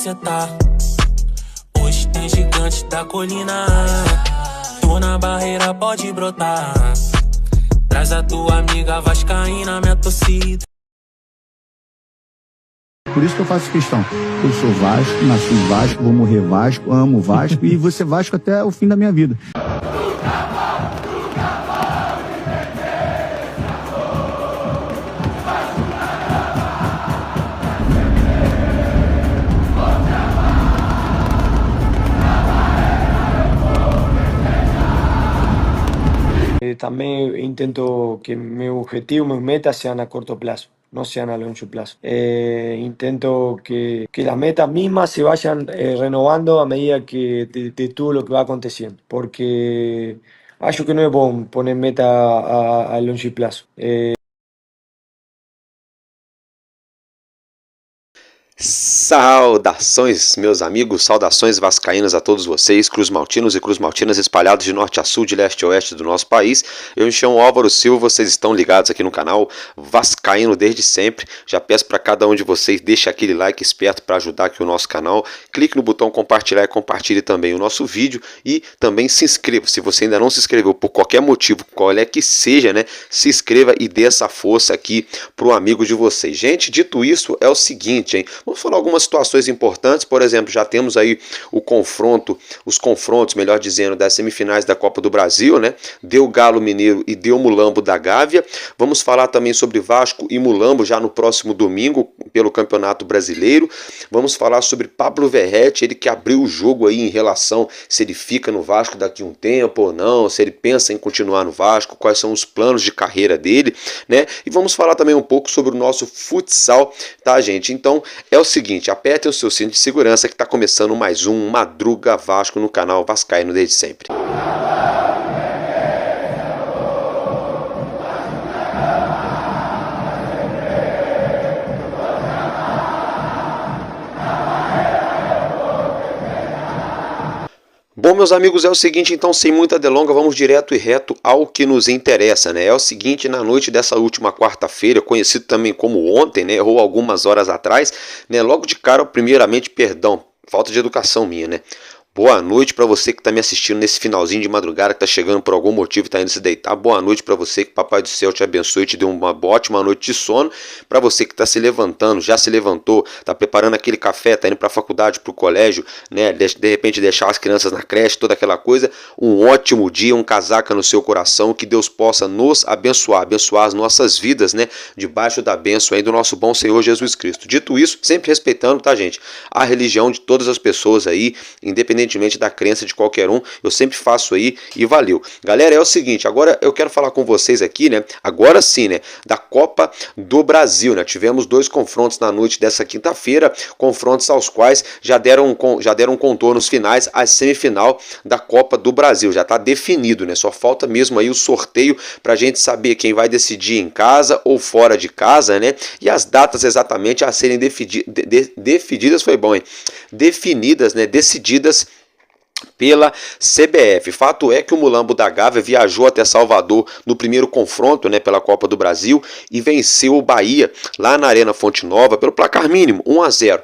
cê tá. Hoje tem gigantes da colina. Tô na barreira, pode brotar. Traz a tua amiga vascaína, minha torcida. Por isso que eu faço questão. Eu sou Vasco, nasci em Vasco, vou morrer Vasco, amo Vasco e vou ser Vasco até o fim da minha vida. También intento que mi objetivo, mis metas sean a corto plazo, no sean a longo plazo. Intento que las metas mismas se vayan renovando a medida que de todo lo que va aconteciendo, porque acho que no es bueno poner meta a longo plazo. Saudações, meus amigos, saudações vascaínas a todos vocês, cruzmaltinos e cruzmaltinas espalhados de norte a sul, de leste a oeste do nosso país. Eu me chamo Álvaro Silva, vocês estão ligados aqui no canal Vascaíno desde sempre. Já peço para cada um de vocês, deixe aquele like esperto para ajudar aqui o nosso canal. Clique no botão compartilhar e compartilhe também o nosso vídeo e também se inscreva. Se você ainda não se inscreveu por qualquer motivo, qual é que seja, né? Se inscreva e dê essa força aqui pro amigo de vocês. Gente, dito isso, é o seguinte, hein? Vamos falar algumas situações importantes. Por exemplo, já temos aí os confrontos, melhor dizendo, das semifinais da Copa do Brasil, né? Deu Galo Mineiro e deu Mulambo da Gávea. Vamos falar também sobre Vasco e Mulambo já no próximo domingo pelo Campeonato Brasileiro. Vamos falar sobre Pablo Verratti, ele que abriu o jogo aí em relação se ele fica no Vasco daqui a um tempo ou não, se ele pensa em continuar no Vasco, quais são os planos de carreira dele, né? E vamos falar também um pouco sobre o nosso futsal, tá, gente? Então, é o seguinte, apertem o seu cinto de segurança que está começando mais um Madruga Vasco no canal Vascaíno desde sempre. Bom, meus amigos, é o seguinte, então, sem muita delonga, vamos direto e reto ao que nos interessa, né? É o seguinte, na noite dessa última quarta-feira, conhecido também como ontem, né, ou algumas horas atrás, né, logo de cara, primeiramente, perdão, falta de educação minha, né? Boa noite para você que está me assistindo nesse finalzinho de madrugada, que está chegando por algum motivo e está indo se deitar. Boa noite para você, que Papai do Céu te abençoe e te dê uma ótima noite de sono. Para você que está se levantando, já se levantou, está preparando aquele café, está indo para a faculdade, para o colégio, né? De repente deixar as crianças na creche, toda aquela coisa. Um ótimo dia, um casaca no seu coração, que Deus possa nos abençoar as nossas vidas, né? Debaixo da bênção aí do nosso bom Senhor Jesus Cristo. Dito isso, sempre respeitando, tá, gente? A religião de todas as pessoas aí, independentemente da crença de qualquer um, eu sempre faço aí e valeu. Galera, é o seguinte, agora eu quero falar com vocês aqui, né, agora sim, né, da Copa do Brasil, né, tivemos dois confrontos na noite dessa quinta-feira, confrontos aos quais já deram contornos finais à semifinal da Copa do Brasil, já está definido, né, só falta mesmo aí o sorteio pra gente saber quem vai decidir em casa ou fora de casa, né, e as datas exatamente a serem definidas, foi bom, hein, definidas, né, decididas pela CBF. Fato é que o Mulambo da Gávea viajou até Salvador no primeiro confronto, né, pela Copa do Brasil e venceu o Bahia lá na Arena Fonte Nova pelo placar mínimo, 1-0.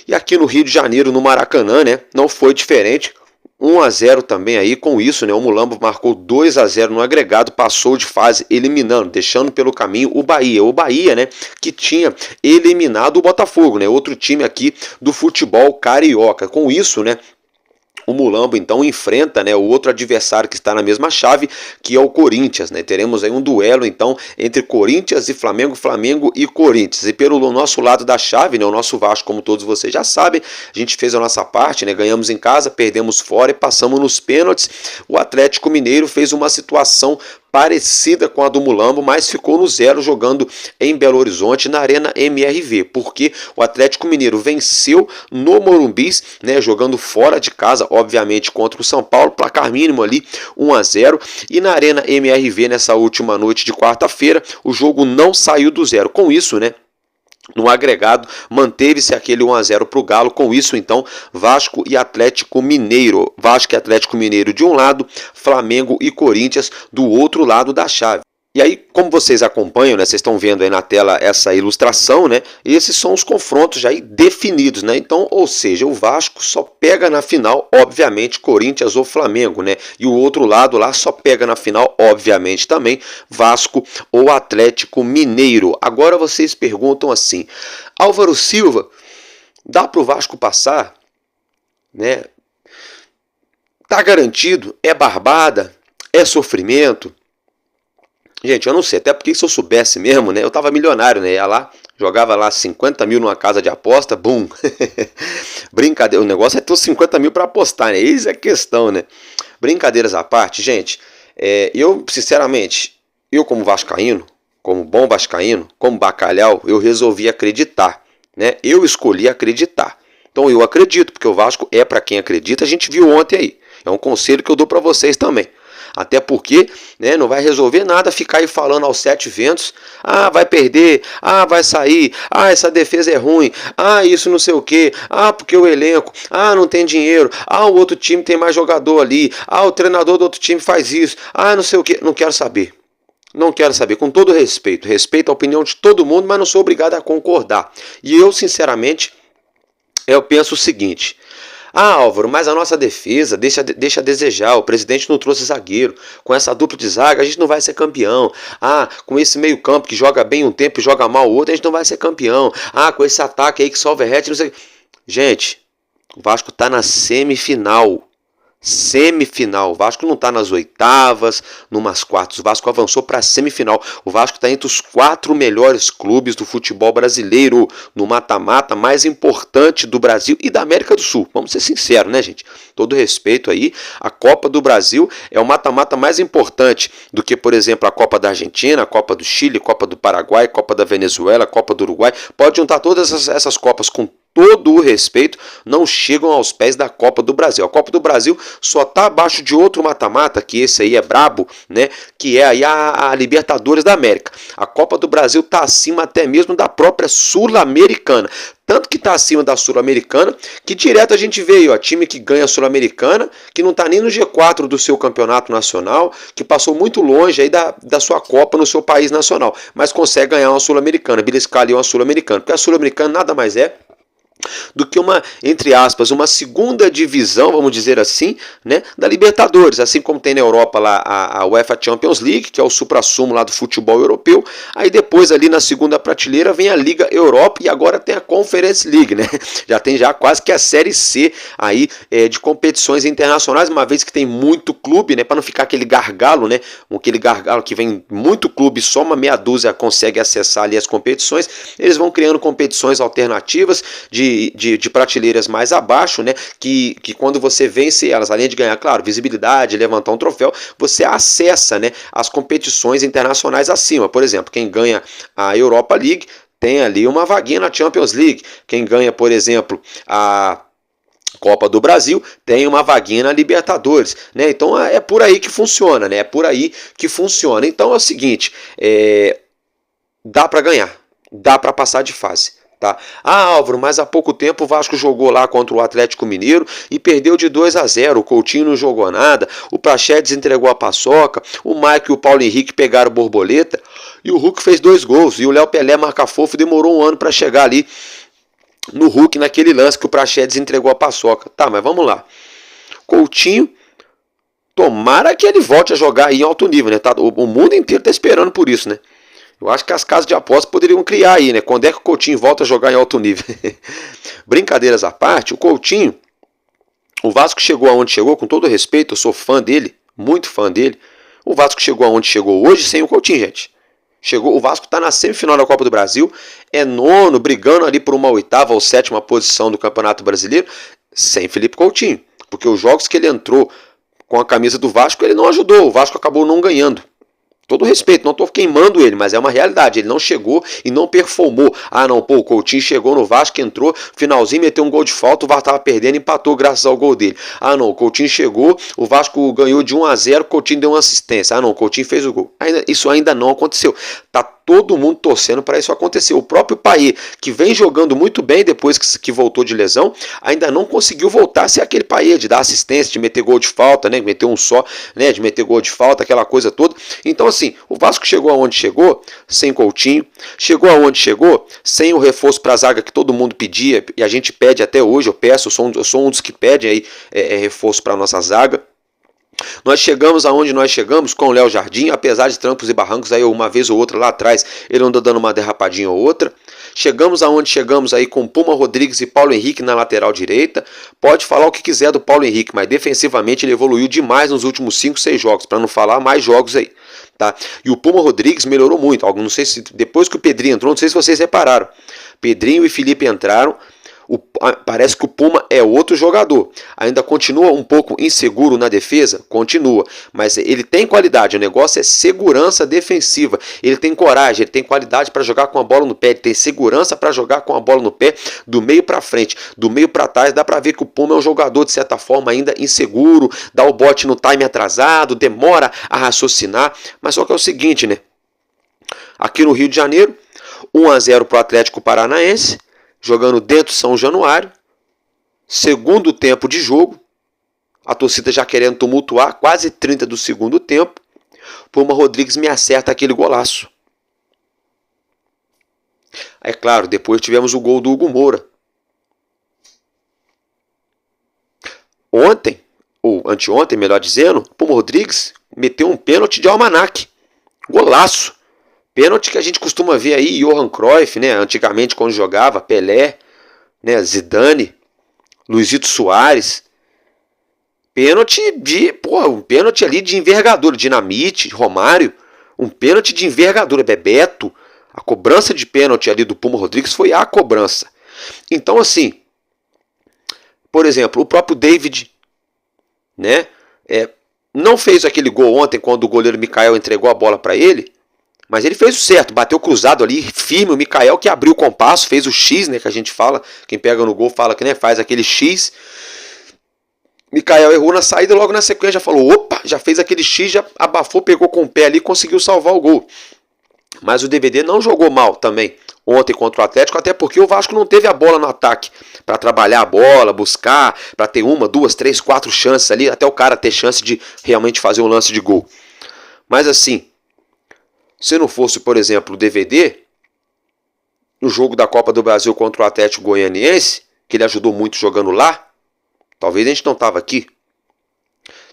E aqui no Rio de Janeiro, no Maracanã, né, não foi diferente. 1-0 também aí, com isso, né, o Mulambo marcou 2-0 no agregado, passou de fase eliminando, deixando pelo caminho o Bahia, né, que tinha eliminado o Botafogo, né, outro time aqui do futebol carioca. Com isso, né, o Mulambo então enfrenta, né, o outro adversário que está na mesma chave, que é o Corinthians, né? Teremos aí um duelo então entre Corinthians e Flamengo, Flamengo e Corinthians. E pelo nosso lado da chave, né, o nosso Vasco, como todos vocês já sabem, a gente fez a nossa parte, né? Ganhamos em casa, perdemos fora e passamos nos pênaltis. O Atlético Mineiro fez uma situação parecida com a do Mulambo, mas ficou no 0 jogando em Belo Horizonte na Arena MRV, porque o Atlético Mineiro venceu no Morumbis, né, jogando fora de casa, obviamente contra o São Paulo, placar mínimo ali 1-0, e na Arena MRV nessa última noite de quarta-feira, o jogo não saiu do 0. Com isso, né, no agregado, manteve-se aquele 1-0 para o Galo. Com isso, então, Vasco e Atlético Mineiro. Vasco e Atlético Mineiro de um lado, Flamengo e Corinthians do outro lado da chave. E aí, como vocês acompanham, né, vocês estão vendo aí na tela essa ilustração, né, esses são os confrontos já aí definidos, né, então, ou seja, o Vasco só pega na final, obviamente, Corinthians ou Flamengo, né, e o outro lado lá só pega na final, obviamente, também, Vasco ou Atlético Mineiro. Agora vocês perguntam assim, Álvaro Silva, dá para o Vasco passar? Né? Tá garantido? É barbada? É sofrimento? Gente, eu não sei, até porque se eu soubesse mesmo, né, eu tava milionário, né, ia lá, jogava lá 50 mil numa casa de aposta, bum, brincadeira, o negócio é ter os 50 mil para apostar, né, eis é a questão, né, brincadeiras à parte, gente, eu, sinceramente, eu como vascaíno, como bom vascaíno, como bacalhau, eu resolvi acreditar, né, eu escolhi acreditar, então eu acredito, porque o Vasco é para quem acredita, a gente viu ontem aí, é um conselho que eu dou para vocês também. Até porque, né, não vai resolver nada ficar aí falando aos 7 ventos, vai perder, vai sair, essa defesa é ruim, isso não sei o que, porque o elenco, não tem dinheiro, o outro time tem mais jogador ali, o treinador do outro time faz isso, não sei o que, não quero saber. Não quero saber, com todo respeito, respeito a opinião de todo mundo, mas não sou obrigado a concordar. E eu, sinceramente, eu penso o seguinte... Álvaro, mas a nossa defesa deixa a desejar, o presidente não trouxe zagueiro, com essa dupla de zaga a gente não vai ser campeão, com esse meio campo que joga bem um tempo e joga mal o outro a gente não vai ser campeão, com esse ataque aí que só o Verratti, não sei... Gente, o Vasco tá na semifinal, o Vasco não está nas oitavas, numas quartas, o Vasco avançou para a semifinal, o Vasco está entre os 4 melhores clubes do futebol brasileiro, no mata-mata mais importante do Brasil e da América do Sul, vamos ser sinceros, né, gente? Todo respeito aí, a Copa do Brasil é o mata-mata mais importante do que, por exemplo, a Copa da Argentina, a Copa do Chile, a Copa do Paraguai, a Copa da Venezuela, a Copa do Uruguai, pode juntar todas essas Copas com todo o respeito, não chegam aos pés da Copa do Brasil. A Copa do Brasil só está abaixo de outro mata-mata, que esse aí é brabo, né? Que é aí a Libertadores da América. A Copa do Brasil está acima até mesmo da própria Sul-Americana. Tanto que está acima da Sul-Americana, que direto a gente vê aí, ó, time que ganha a Sul-Americana, que não está nem no G4 do seu campeonato nacional, que passou muito longe aí da sua Copa no seu país nacional, mas consegue ganhar uma Sul-Americana, beliscar ali uma Sul-Americana, porque a Sul-Americana nada mais é do que uma, entre aspas, uma segunda divisão, vamos dizer assim, né, da Libertadores, assim como tem na Europa lá a UEFA Champions League, que é o suprassumo lá do futebol europeu, aí depois ali na segunda prateleira vem a Liga Europa e agora tem a Conference League, né, já tem já quase que a Série C aí de competições internacionais, uma vez que tem muito clube, né, para não ficar aquele gargalo, né, aquele gargalo que vem muito clube, só uma meia dúzia consegue acessar ali as competições, eles vão criando competições alternativas de prateleiras mais abaixo, né, que quando você vence elas, além de ganhar, claro, visibilidade, levantar um troféu, você acessa, né, as competições internacionais acima. Por exemplo, quem ganha a Europa League tem ali uma vaguinha na Champions League. Quem ganha, por exemplo, a Copa do Brasil tem uma vaguinha na Libertadores, né? Então é por aí que funciona, né? É por aí que funciona. Então é o seguinte, dá para ganhar, dá para passar de fase. Tá? Álvaro, mas há pouco tempo o Vasco jogou lá contra o Atlético Mineiro e perdeu de 2-0, o Coutinho não jogou nada, o Praxedes entregou a paçoca, o Mike e o Paulo Henrique pegaram borboleta e o Hulk fez 2 gols e o Léo Pelé marca fofo, demorou um ano para chegar ali no Hulk naquele lance que o Praxedes entregou a paçoca. Tá, mas vamos lá. Coutinho, tomara que ele volte a jogar aí em alto nível, né? Tá, o mundo inteiro tá esperando por isso, né? Eu acho que as casas de apostas poderiam criar aí, né? Quando é que o Coutinho volta a jogar em alto nível? Brincadeiras à parte, o Coutinho, o Vasco chegou aonde chegou, com todo respeito, eu sou fã dele, muito fã dele. O Vasco chegou aonde chegou hoje sem o Coutinho, gente. O Vasco está na semifinal da Copa do Brasil, é nono, brigando ali por uma 8ª ou 7ª posição do Campeonato Brasileiro, sem Felipe Coutinho. Porque os jogos que ele entrou com a camisa do Vasco, ele não ajudou, o Vasco acabou não ganhando. Todo respeito, não estou queimando ele, mas é uma realidade. Ele não chegou e não performou. O Coutinho chegou no Vasco, entrou, finalzinho, meteu um gol de falta, o Vasco estava perdendo e empatou graças ao gol dele. O Coutinho chegou, o Vasco ganhou de 1-0, o Coutinho deu uma assistência. O Coutinho fez o gol. Isso ainda não aconteceu. Tá todo mundo torcendo para isso acontecer. O próprio Payet, que vem jogando muito bem depois que voltou de lesão, ainda não conseguiu voltar a ser aquele Payet de dar assistência, de meter gol de falta, né, meter um só, né, de meter gol de falta, aquela coisa toda. Então assim, o Vasco chegou aonde chegou, sem Coutinho, chegou aonde chegou, sem o reforço para a zaga que todo mundo pedia, e a gente pede até hoje, eu sou um dos que pede aí reforço para a nossa zaga. Nós chegamos aonde nós chegamos com o Léo Jardim, apesar de trampos e barrancos, aí uma vez ou outra lá atrás ele andou dando uma derrapadinha ou outra. Chegamos aonde chegamos aí com Puma Rodrigues e Paulo Henrique na lateral direita. Pode falar o que quiser do Paulo Henrique, mas defensivamente ele evoluiu demais nos últimos 5, 6 jogos, para não falar mais jogos aí. Tá? E o Puma Rodrigues melhorou muito. Não sei se depois que o Pedrinho entrou, não sei se vocês repararam. Pedrinho e Felipe entraram. Parece que o Puma é outro jogador. Ainda continua um pouco inseguro na defesa? Continua. Mas ele tem qualidade. O negócio é segurança defensiva. Ele tem coragem, ele tem qualidade para jogar com a bola no pé. Ele tem segurança para jogar com a bola no pé do meio para frente. Do meio para trás, dá para ver que o Puma é um jogador, de certa forma, ainda inseguro. Dá o bote no time atrasado, demora a raciocinar. Mas só que é o seguinte, né? Aqui no Rio de Janeiro, 1-0 para o Atlético Paranaense. Jogando dentro de São Januário, segundo tempo de jogo, a torcida já querendo tumultuar, quase 30 do segundo tempo, Puma Rodrigues me acerta aquele golaço. É claro, depois tivemos o gol do Hugo Moura. Ontem, ou anteontem, melhor dizendo, Puma Rodrigues meteu um pênalti de almanaque. Golaço. Pênalti que a gente costuma ver aí, Johan Cruyff, né? Antigamente quando jogava, Pelé, né? Zidane, Luizito Soares. Pênalti um pênalti ali de envergadura, Dinamite, Romário. Um pênalti de envergadura, Bebeto. A cobrança de pênalti ali do Puma Rodrigues foi a cobrança. Então assim, por exemplo, o próprio David, né? Não fez aquele gol ontem quando o goleiro Mikael entregou a bola para ele. Mas ele fez o certo, bateu cruzado ali, firme, o Mikael que abriu o compasso, fez o X, né, que a gente fala, quem pega no gol fala que, né, faz aquele X. Mikael errou na saída, logo na sequência já falou, opa, já fez aquele X, já abafou, pegou com o pé ali e conseguiu salvar o gol. Mas o DVD não jogou mal também ontem contra o Atlético, até porque o Vasco não teve a bola no ataque para trabalhar a bola, buscar, para ter 1, 2, 3, 4 chances ali, até o cara ter chance de realmente fazer um lance de gol. Mas assim, se não fosse, por exemplo, o DVD, no jogo da Copa do Brasil contra o Atlético Goianiense, que ele ajudou muito jogando lá, talvez a gente não estava aqui.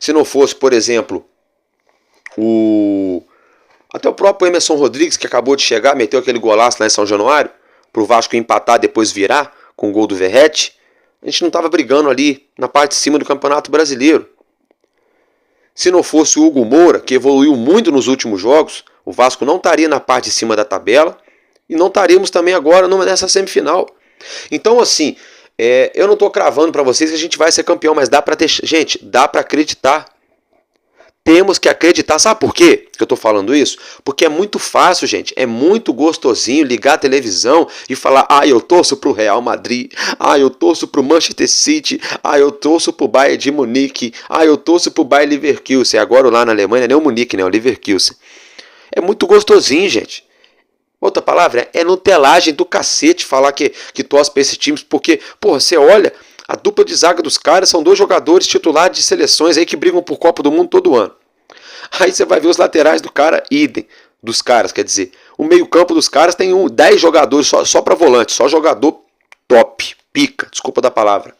Se não fosse, por exemplo, até o próprio Emerson Rodrigues, que acabou de chegar, meteu aquele golaço lá em São Januário, para o Vasco empatar, depois virar, com o gol do Verratti, a gente não estava brigando ali na parte de cima do Campeonato Brasileiro. Se não fosse o Hugo Moura, que evoluiu muito nos últimos jogos, o Vasco não estaria na parte de cima da tabela e não estaríamos também agora nessa semifinal. Então, assim, eu não estou cravando para vocês que a gente vai ser campeão, mas dá para ter, gente, dá para acreditar. Temos que acreditar. Sabe por quê que eu estou falando isso? Porque é muito fácil, gente. É muito gostosinho ligar a televisão e falar: eu torço pro Real Madrid. Eu torço pro Manchester City. Eu torço pro Bayern de Munique. Eu torço pro Bayer Leverkusen. Agora lá na Alemanha não é o Munique, né? É o Leverkusen. É muito gostosinho, gente. Outra palavra, é nutelagem do cacete falar que torce pra esses times. Porque, porra, você olha, a dupla de zaga dos caras são 2 jogadores titulares de seleções aí que brigam por Copa do Mundo todo ano. Aí você vai ver os laterais do cara, idem, dos caras, quer dizer, o meio-campo dos caras tem 10 jogadores só para volante, só jogador top, pica, desculpa da palavra.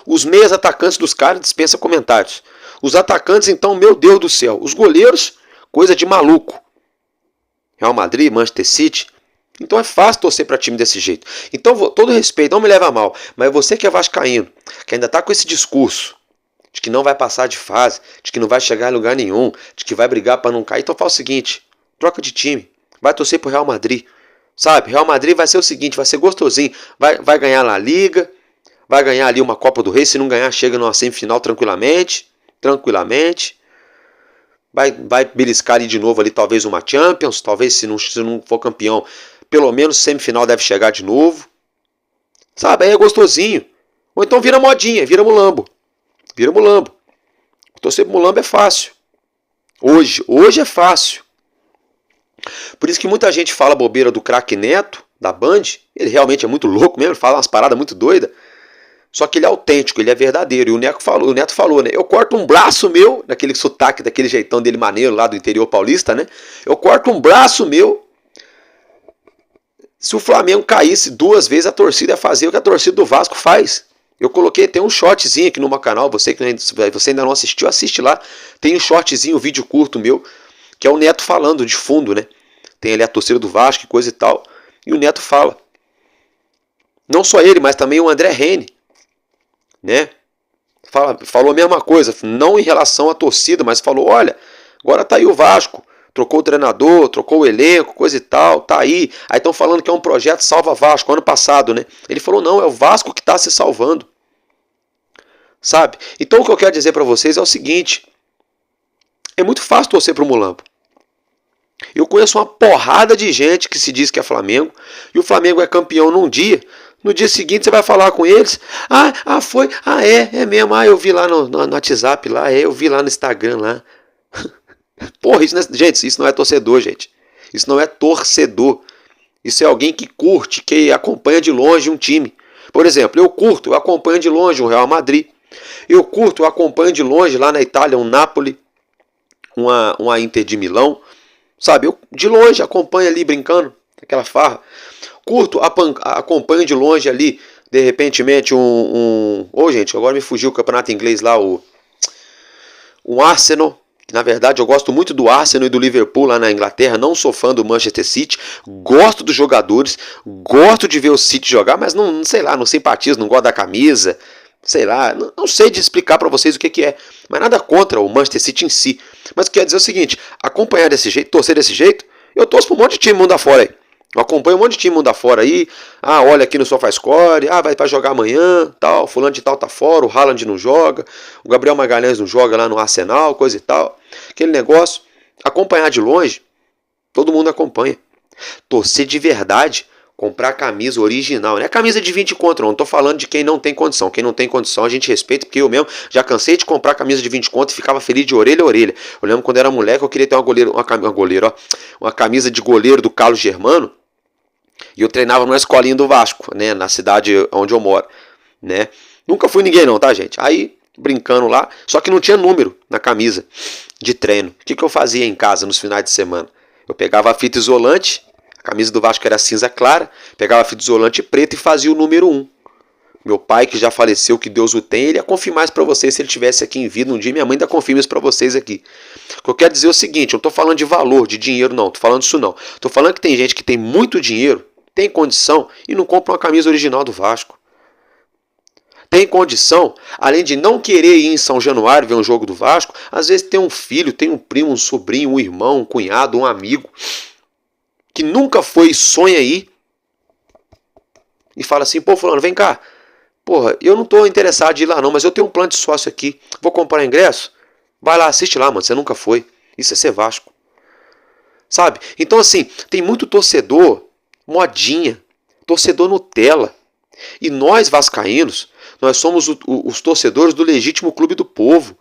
Os meias atacantes dos caras dispensa comentários. Os atacantes, então, meu Deus do céu. Os goleiros, coisa de maluco. Real Madrid, Manchester City. Então é fácil torcer para time desse jeito. Então, todo respeito, não me leva a mal, mas você que é vascaíno, que ainda está com esse discurso de que não vai passar de fase, de que não vai chegar em lugar nenhum, de que vai brigar para não cair, então faz o seguinte, troca de time, vai torcer pro Real Madrid, sabe? Real Madrid vai ser o seguinte, vai ser gostosinho, vai ganhar La Liga, vai ganhar ali uma Copa do Rei, se não ganhar chega numa semifinal tranquilamente, vai beliscar ali de novo ali talvez uma Champions, talvez se não for campeão, pelo menos semifinal deve chegar de novo, sabe? Aí é gostosinho, ou então vira modinha, vira mulambo. Torcer pro Mulambo é fácil. Hoje é fácil. Por isso que muita gente fala bobeira do craque Neto, da Band. Ele realmente é muito louco mesmo, ele fala umas paradas muito doidas. Só que ele é autêntico, ele é verdadeiro. E o Neto falou, né? Eu corto um braço meu, daquele sotaque, daquele jeitão dele maneiro lá do interior paulista, né? Eu corto um braço meu. Se o Flamengo caísse 2 vezes, a torcida ia fazer o que a torcida do Vasco faz. Eu coloquei, tem um shortzinho aqui no meu canal, você ainda não assistiu, assiste lá. Tem um shortzinho, um vídeo curto meu, que é o Neto falando de fundo, né? Tem ali a torcida do Vasco e coisa e tal. E o Neto fala. Não só ele, mas também o André Rene, né? Falou a mesma coisa, não em relação à torcida, mas falou, olha, agora tá aí o Vasco, trocou o treinador, trocou o elenco, coisa e tal, tá aí. Aí estão falando que é um projeto Salva Vasco, ano passado, né? Ele falou, não, é o Vasco que está se salvando. Sabe? Então o que eu quero dizer para vocês é o seguinte, é muito fácil torcer pro Mulambo. Eu conheço uma porrada de gente que se diz que é Flamengo, e o Flamengo é campeão num dia, no dia seguinte você vai falar com eles, é mesmo, eu vi lá no WhatsApp, lá, eu vi lá no Instagram, lá. Porra, isso não é torcedor, gente. Isso não é torcedor. Isso é alguém que curte, que acompanha de longe um time. Por exemplo, eu acompanho de longe um Real Madrid. Eu acompanho de longe lá na Itália um Napoli, uma Inter de Milão. Sabe, eu de longe acompanho ali brincando, aquela farra. Acompanho de longe ali, de repentemente gente, agora me fugiu o campeonato inglês lá, um Arsenal. Na verdade, eu gosto muito do Arsenal e do Liverpool lá na Inglaterra. Não sou fã do Manchester City. Gosto dos jogadores. Gosto de ver o City jogar, mas não simpatizo, não gosto da camisa. Sei lá, não sei de explicar para vocês o que é. Mas nada contra o Manchester City em si. Mas quer dizer o seguinte, acompanhar desse jeito, torcer desse jeito, eu torço para um monte de time mundo afora aí. Eu acompanho um monte de time mundo afora aí. Olha aqui no SofaScore. Vai jogar amanhã, tal. Fulano de tal tá fora. O Haaland não joga. O Gabriel Magalhães não joga lá no Arsenal, coisa e tal. Aquele negócio. Acompanhar de longe, todo mundo acompanha. Torcer de verdade, comprar camisa original. Não é camisa de 20 conto, não. Não tô falando de quem não tem condição. Quem não tem condição a gente respeita, porque eu mesmo já cansei de comprar camisa de 20 conto e ficava feliz de orelha a orelha. Eu lembro quando era moleque, eu queria ter uma camisa de goleiro do Carlos Germano. E eu treinava numa escolinha do Vasco, né, na cidade onde eu moro, né? Nunca fui ninguém não, tá, gente? Aí, brincando lá, só que não tinha número na camisa de treino. O que eu fazia em casa nos finais de semana? Eu pegava a fita isolante, a camisa do Vasco era cinza clara, pegava a fita isolante preta e fazia o número 1. Meu pai, que já faleceu, que Deus o tenha, ele ia confirmar isso pra vocês se ele estivesse aqui em vida um dia. Minha mãe ainda confirma isso pra vocês aqui. O que eu quero dizer é o seguinte, eu não tô falando de valor, de dinheiro não, tô falando disso não. Tô falando que tem gente que tem muito dinheiro, tem condição e não compra uma camisa original do Vasco. Tem condição, além de não querer ir em São Januário ver um jogo do Vasco, às vezes tem um filho, tem um primo, um sobrinho, um irmão, um cunhado, um amigo, que nunca foi e sonha aí, e fala assim, pô fulano, vem cá, porra, eu não tô interessado de ir lá não, mas eu tenho um plano de sócio aqui, vou comprar ingresso? Vai lá, assiste lá, mano, você nunca foi. Isso é ser Vasco. Sabe? Então assim, tem muito torcedor modinha, torcedor Nutella. E nós vascaínos, nós somos os torcedores do legítimo clube do povo.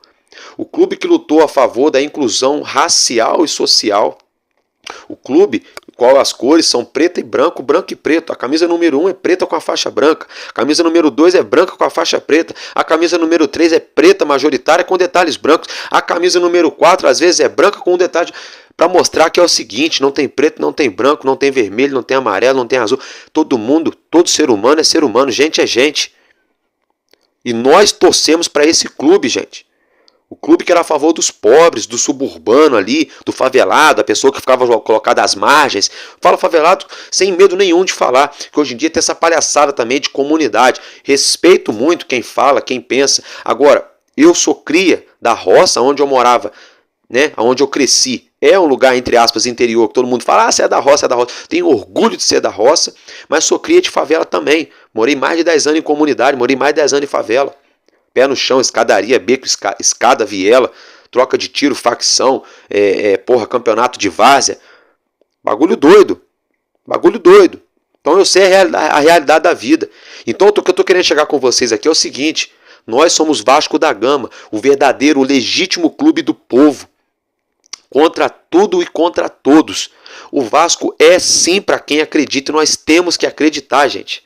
O clube que lutou a favor da inclusão racial e social. O clube, qual as cores são preto e branco, branco e preto. A camisa número 1 é preta com a faixa branca. A camisa número 2 é branca com a faixa preta. A camisa número 3 é preta majoritária com detalhes brancos. A camisa número 4 às vezes é branca com um detalhe... Para mostrar que é o seguinte, não tem preto, não tem branco, não tem vermelho, não tem amarelo, não tem azul. Todo mundo, todo ser humano é ser humano, gente é gente. E nós torcemos para esse clube, gente. O clube que era a favor dos pobres, do suburbano ali, do favelado, a pessoa que ficava colocada às margens. Fala favelado sem medo nenhum de falar, que hoje em dia tem essa palhaçada também de comunidade. Respeito muito quem fala, quem pensa. Agora, eu sou cria da roça onde eu morava, né? Onde eu cresci. É um lugar, entre aspas, interior, que todo mundo fala, você é da roça, é da roça. Tenho orgulho de ser da roça, mas sou cria de favela também. Morei mais de 10 anos em comunidade, morei mais de 10 anos em favela. Pé no chão, escadaria, beco, escada, viela, troca de tiro, facção, campeonato de várzea. Bagulho doido. Bagulho doido. Então eu sei a realidade da vida. Então o que eu estou querendo chegar com vocês aqui é o seguinte, nós somos Vasco da Gama, o verdadeiro, o legítimo clube do povo. contra tudo e contra todos. O Vasco é sim para quem acredita, e nós temos que acreditar, gente.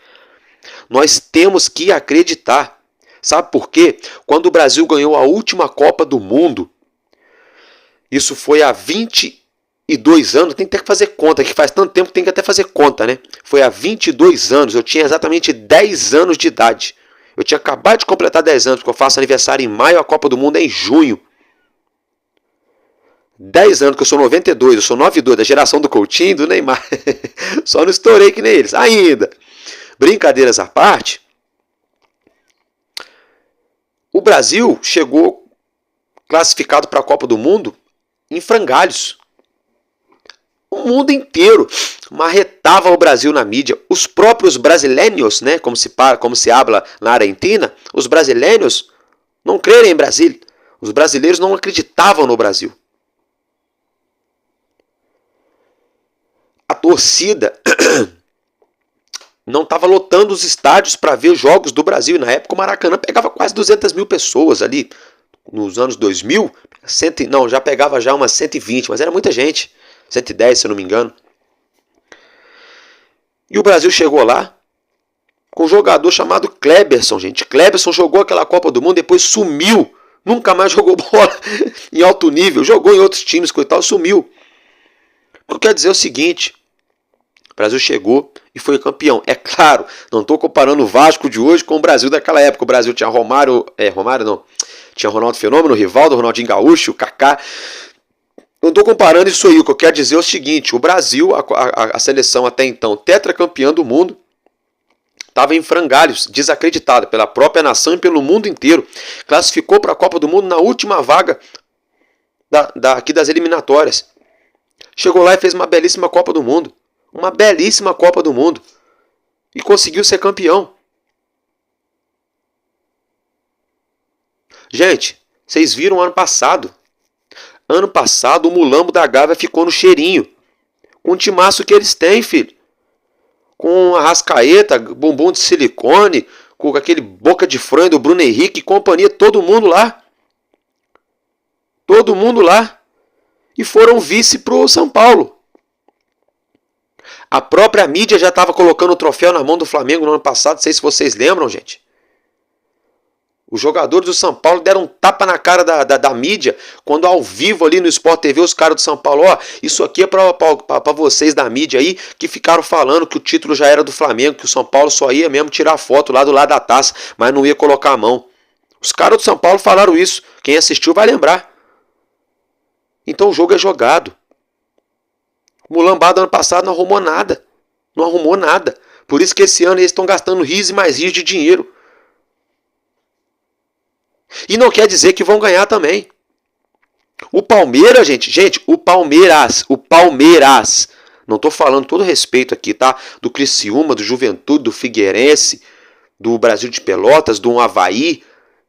Nós temos que acreditar. Sabe por quê? Quando o Brasil ganhou a última Copa do Mundo, isso foi há 22 anos, tem que até fazer conta, que faz tanto tempo que tem que até fazer conta, né? Foi há 22 anos, eu tinha exatamente 10 anos de idade. Eu tinha acabado de completar 10 anos, porque eu faço aniversário em maio, a Copa do Mundo é em junho. 10 anos, que eu sou 92, eu sou 92, da geração do Coutinho, do Neymar. Só não estourei que nem eles, ainda. Brincadeiras à parte, o Brasil chegou classificado para a Copa do Mundo em frangalhos. O mundo inteiro marretava o Brasil na mídia. Os próprios brasileiros, né, como se habla na Argentina, os brasileiros não creem em Brasil. Os brasileiros não acreditavam no Brasil. A torcida não estava lotando os estádios para ver jogos do Brasil. E na época o Maracanã pegava quase 200 mil pessoas ali. Nos anos 2000, já pegava já umas 120, mas era muita gente. 110, se eu não me engano. E o Brasil chegou lá com um jogador chamado Kleberson, gente. Kleberson jogou aquela Copa do Mundo, depois sumiu. Nunca mais jogou bola em alto nível. Jogou em outros times, coitado, sumiu. O que quer dizer é o seguinte: o Brasil chegou e foi campeão. É claro, não estou comparando o Vasco de hoje com o Brasil daquela época. O Brasil tinha tinha Ronaldo Fenômeno, Rivaldo, Ronaldinho Gaúcho, Kaká. Não estou comparando isso aí. O que eu quero dizer é o seguinte: o Brasil, a seleção até então tetracampeã do mundo, estava em frangalhos, desacreditada pela própria nação e pelo mundo inteiro. Classificou para a Copa do Mundo na última vaga aqui das eliminatórias. Chegou lá e fez uma belíssima Copa do Mundo. Uma belíssima Copa do Mundo. E conseguiu ser campeão. Gente, vocês viram ano passado. Ano passado o Mulambo da Gávea ficou no cheirinho. Com o timaço que eles têm, filho. Com a Arrascaeta, bumbum de silicone, com aquele boca de frango do Bruno Henrique e companhia, todo mundo lá. Todo mundo lá. E foram vice pro São Paulo. A própria mídia já estava colocando o troféu na mão do Flamengo no ano passado, não sei se vocês lembram, gente. Os jogadores do São Paulo deram um tapa na cara da mídia, quando ao vivo ali no Sport TV os caras do São Paulo, isso aqui é para vocês da mídia aí, que ficaram falando que o título já era do Flamengo, que o São Paulo só ia mesmo tirar foto lá do lado da taça, mas não ia colocar a mão. Os caras do São Paulo falaram isso, quem assistiu vai lembrar. Então o jogo é jogado. O Mulambado ano passado não arrumou nada. Não arrumou nada. Por isso que esse ano eles estão gastando rios e mais rios de dinheiro. E não quer dizer que vão ganhar também. O Palmeiras, o Palmeiras. Não estou falando todo respeito aqui, tá? Do Criciúma, do Juventude, do Figueirense, do Brasil de Pelotas, do Avaí.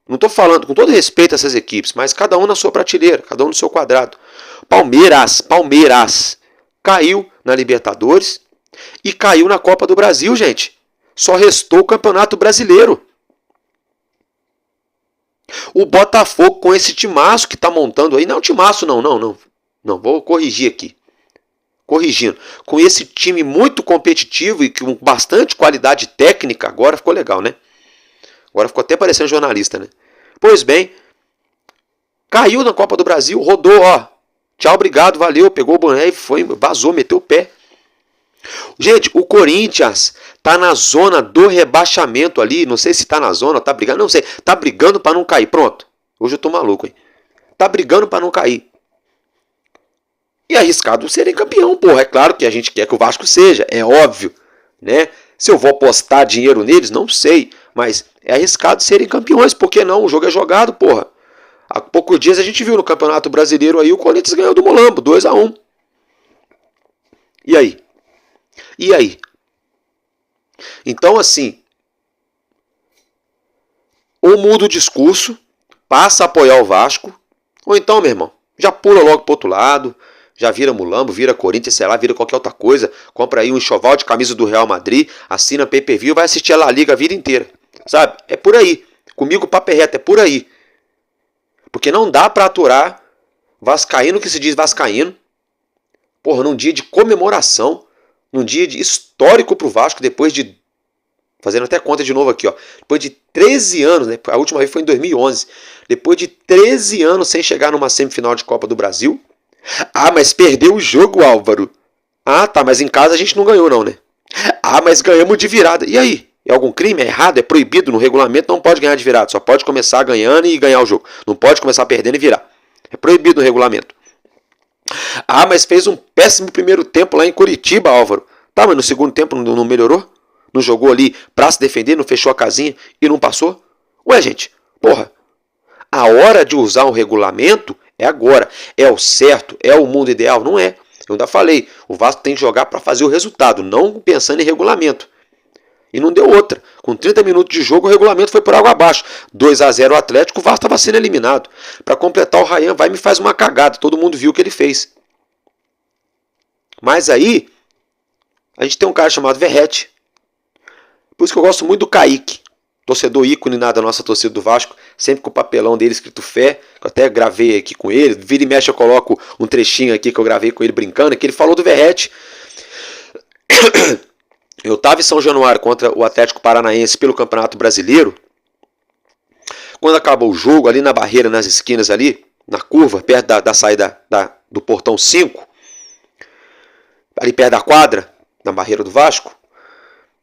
Não estou falando, com todo respeito a essas equipes, mas cada um na sua prateleira, cada um no seu quadrado. Palmeiras caiu na Libertadores e caiu na Copa do Brasil, gente. Só restou o Campeonato Brasileiro. O Botafogo com esse timaço que está montando aí, não timaço não, vou corrigir aqui. Corrigindo, com esse time muito competitivo e com bastante qualidade técnica, agora ficou legal, né? Agora ficou até parecendo jornalista, né? Pois bem, caiu na Copa do Brasil, rodou, tchau, obrigado, valeu, pegou o boné e foi, vazou, meteu o pé. Gente, o Corinthians tá na zona do rebaixamento ali, não sei se tá na zona, tá brigando, não sei, tá brigando para não cair, pronto. Hoje eu tô maluco, hein? Tá brigando para não cair. E é arriscado serem campeão, porra. É claro que a gente quer que o Vasco seja, é óbvio, né? Se eu vou apostar dinheiro neles, não sei, mas é arriscado serem campeões, por que não? O jogo é jogado, porra. Há poucos dias a gente viu no Campeonato Brasileiro aí o Corinthians ganhou do Mulambo, 2-1. E aí? E aí? Então, assim, ou muda o discurso, passa a apoiar o Vasco, ou então, meu irmão, já pula logo pro outro lado, já vira Mulambo, vira Corinthians, sei lá, vira qualquer outra coisa, compra aí um enxoval de camisa do Real Madrid, assina pay-per-view, vai assistir a La Liga a vida inteira, sabe? É por aí. Comigo o papo é reto, é por aí. Porque não dá para aturar vascaíno que se diz vascaíno, porra, num dia de comemoração, num dia histórico pro Vasco, depois de, fazendo até conta de novo aqui, ó, depois de 13 anos, né, a última vez foi em 2011, depois de 13 anos sem chegar numa semifinal de Copa do Brasil. Ah, mas perdeu o jogo, Álvaro. Ah, tá, mas em casa a gente não ganhou não, né? Ah, mas ganhamos de virada. E aí? É algum crime? É errado? É proibido? No regulamento não pode ganhar de virada. Só pode começar ganhando e ganhar o jogo. Não pode começar perdendo e virar. É proibido no regulamento. Ah, mas fez um péssimo primeiro tempo lá em Curitiba, Álvaro. Tá, mas no segundo tempo não melhorou? Não jogou ali pra se defender, não fechou a casinha e não passou? Ué, gente, porra. A hora de usar um regulamento é agora. É o certo? É o mundo ideal? Não é. Eu ainda falei, o Vasco tem que jogar para fazer o resultado, não pensando em regulamento. E não deu outra. Com 30 minutos de jogo, o regulamento foi por água abaixo. 2-0 o Atlético, o Vasco estava sendo eliminado. Para completar, o Ryan vai e me faz uma cagada. Todo mundo viu o que ele fez. Mas aí, a gente tem um cara chamado Verratti. Por isso que eu gosto muito do Kaique. Torcedor ícone da nossa torcida do Vasco. Sempre com o papelão dele escrito fé. Eu até gravei aqui com ele. Vira e mexe eu coloco um trechinho aqui que eu gravei com ele brincando. Que ele falou do Verratti. Eu estava em São Januário contra o Atlético Paranaense pelo Campeonato Brasileiro. Quando acabou o jogo, ali na barreira, nas esquinas ali, na curva, perto da saída do portão 5, ali perto da quadra, na barreira do Vasco,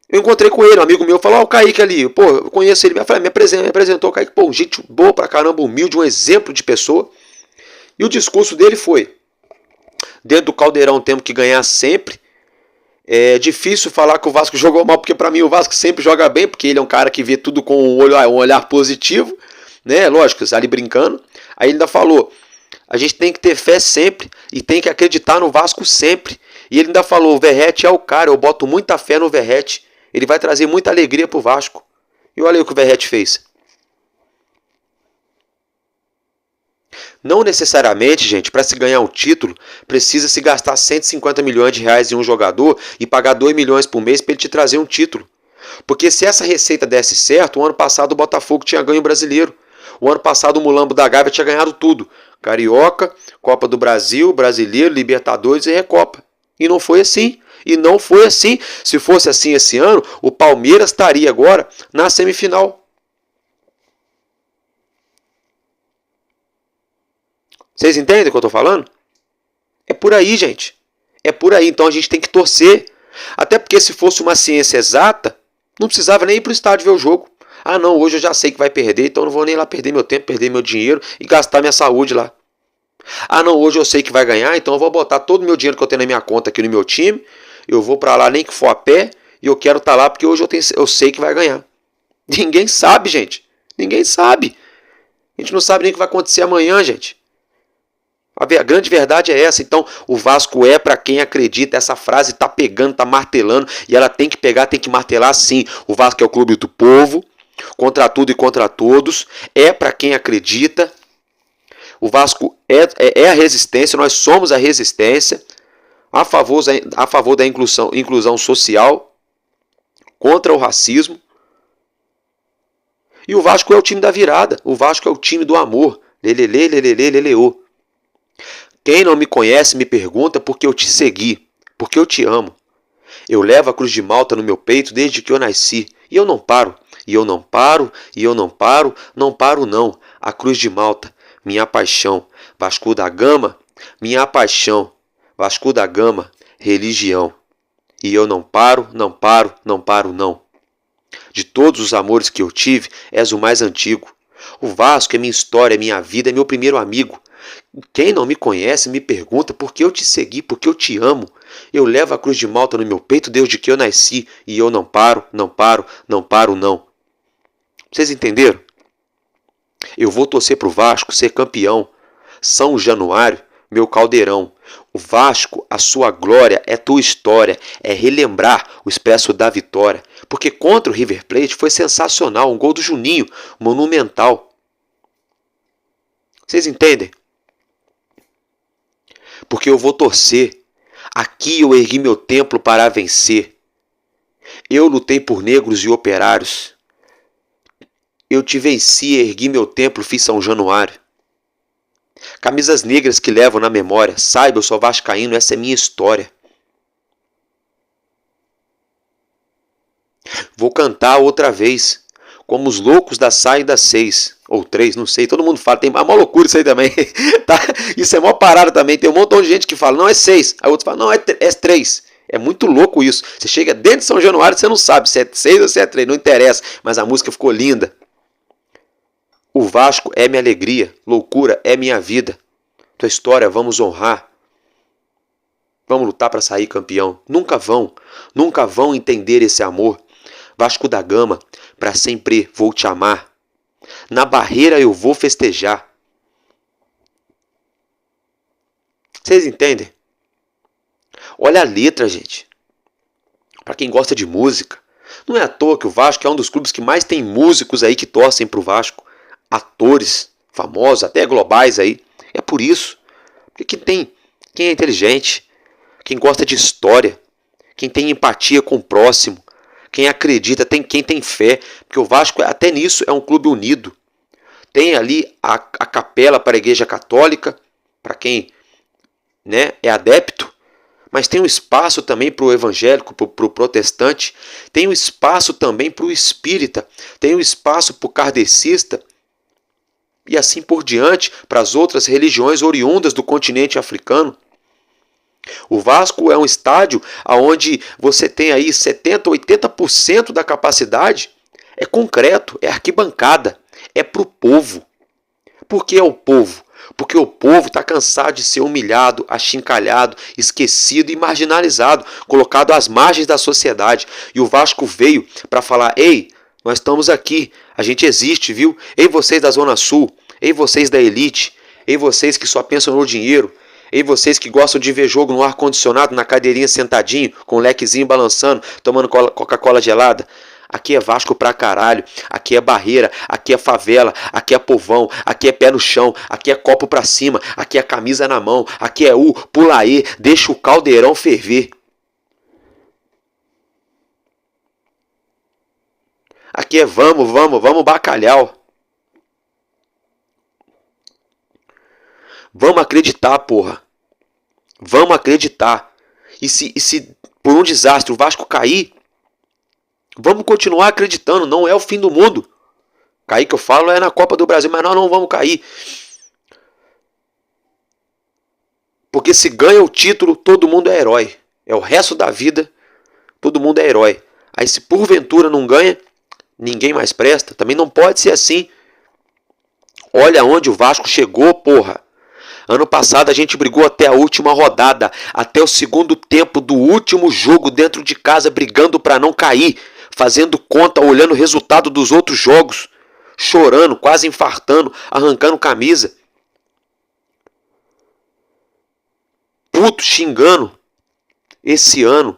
eu encontrei com ele, um amigo meu, falou, ó, o Kaique ali, pô, eu conheço ele, me apresentou o Kaique, pô, gente boa pra caramba, humilde, um exemplo de pessoa. E o discurso dele foi, dentro do Caldeirão temos que ganhar sempre. É difícil falar que o Vasco jogou mal, porque para mim o Vasco sempre joga bem, porque ele é um cara que vê tudo com um olhar positivo, né? Lógico, ali brincando. Aí ele ainda falou, a gente tem que ter fé sempre e tem que acreditar no Vasco sempre. E ele ainda falou, o Verratti é o cara, eu boto muita fé no Verratti, ele vai trazer muita alegria pro Vasco. E olha aí o que o Verratti fez. Não necessariamente, gente, para se ganhar um título, precisa se gastar 150 milhões de reais em um jogador e pagar 2 milhões por mês para ele te trazer um título. Porque se essa receita desse certo, o ano passado o Botafogo tinha ganho o Brasileiro. O ano passado o Mulambo da Gávea tinha ganhado tudo. Carioca, Copa do Brasil, Brasileiro, Libertadores e Recopa. E não foi assim. E não foi assim. Se fosse assim esse ano, o Palmeiras estaria agora na semifinal. Vocês entendem o que eu estou falando? É por aí, gente. É por aí. Então a gente tem que torcer. Até porque se fosse uma ciência exata, não precisava nem ir para o estádio ver o jogo. Ah não, hoje eu já sei que vai perder, então não vou nem lá perder meu tempo, perder meu dinheiro e gastar minha saúde lá. Ah não, hoje eu sei que vai ganhar, então eu vou botar todo o meu dinheiro que eu tenho na minha conta aqui no meu time. Eu vou para lá nem que for a pé e eu quero estar lá porque hoje eu sei que vai ganhar. Ninguém sabe, gente. Ninguém sabe. A gente não sabe nem o que vai acontecer amanhã, gente. A grande verdade é essa. Então o Vasco é para quem acredita. Essa frase tá pegando, tá martelando. E ela tem que pegar, tem que martelar sim. O Vasco é o clube do povo. Contra tudo e contra todos. É para quem acredita. O Vasco é a resistência. Nós somos a resistência. A favor da inclusão social. Contra o racismo. E o Vasco é o time da virada. O Vasco é o time do amor. Lelele, lelele, leleô. Quem não me conhece me pergunta por que eu te segui, porque eu te amo. Eu levo a cruz de Malta no meu peito desde que eu nasci, e eu não paro, e eu não paro, e eu não paro não. A cruz de Malta, minha paixão, Vasco da Gama, minha paixão, Vasco da Gama, religião. E eu não paro não. De todos os amores que eu tive, és o mais antigo. O Vasco é minha história, é minha vida, é meu primeiro amigo. Quem não me conhece me pergunta por que eu te segui, por que eu te amo. Eu levo a cruz de Malta no meu peito desde que eu nasci e eu não paro não. Vocês entenderam? Eu vou torcer pro Vasco ser campeão. São Januário, meu caldeirão. O Vasco, a sua glória, é tua história, é relembrar o expresso da vitória. Porque contra o River Plate foi sensacional, um gol do Juninho, monumental. Vocês entendem? Porque eu vou torcer. Aqui eu ergui meu templo para vencer. Eu lutei por negros e operários. Eu te venci, ergui meu templo, fiz São Januário. Camisas negras que levo na memória. Saiba, eu sou vascaíno, essa é minha história. Vou cantar outra vez, como os loucos da saída 6, ou 3, não sei, todo mundo fala, tem uma loucura isso aí também, tá? Isso é mó parada também, tem um montão de gente que fala, não, é 6, aí outros falam, não, é 3, é muito louco isso, você chega dentro de São Januário, você não sabe se é 6 ou se é 3, não interessa, mas a música ficou linda. O Vasco é minha alegria, loucura é minha vida, tua história vamos honrar. Vamos lutar para sair campeão. Nunca vão entender esse amor. Vasco da Gama, para sempre vou te amar. Na barreira eu vou festejar. Vocês entendem? Olha a letra, gente. Para quem gosta de música. Não é à toa que o Vasco é um dos clubes que mais tem músicos aí que torcem pro Vasco. Atores famosos, até globais aí. É por isso. Porque quem é inteligente, quem gosta de história, quem tem empatia com o próximo, quem acredita, quem tem fé, porque o Vasco até nisso é um clube unido. Tem ali a capela para a Igreja Católica, para quem, né, é adepto, mas tem um espaço também para o evangélico, para o protestante, tem um espaço também para o espírita, tem um espaço para o kardecista, e assim por diante, para as outras religiões oriundas do continente africano. O Vasco é um estádio onde você tem aí 70%, 80% da capacidade, é concreto, é arquibancada, é para o povo. Por que é o povo? Porque o povo está cansado de ser humilhado, achincalhado, esquecido e marginalizado, colocado às margens da sociedade. E o Vasco veio para falar, ei, nós estamos aqui, a gente existe, viu? Ei, vocês da Zona Sul, ei, vocês da elite, ei, vocês que só pensam no dinheiro, ei, vocês que gostam de ver jogo no ar-condicionado, na cadeirinha sentadinho, com o lequezinho balançando, tomando Coca-Cola gelada. Aqui é Vasco pra caralho, aqui é barreira, aqui é favela, aqui é povão, aqui é pé no chão, aqui é copo pra cima, aqui é camisa na mão, aqui é pula aí, deixa o caldeirão ferver. Aqui é vamos bacalhau. Vamos acreditar, porra. Vamos acreditar. E se por um desastre o Vasco cair, vamos continuar acreditando. Não é o fim do mundo. Cair que eu falo é na Copa do Brasil, mas nós não vamos cair. Porque se ganha o título, todo mundo é herói. É o resto da vida, todo mundo é herói. Aí se porventura não ganha, ninguém mais presta. Também não pode ser assim. Olha onde o Vasco chegou, porra. Ano passado a gente brigou até a última rodada, até o segundo tempo do último jogo dentro de casa, brigando para não cair, fazendo conta, olhando o resultado dos outros jogos, chorando, quase infartando, arrancando camisa. Puto, xingando. Esse ano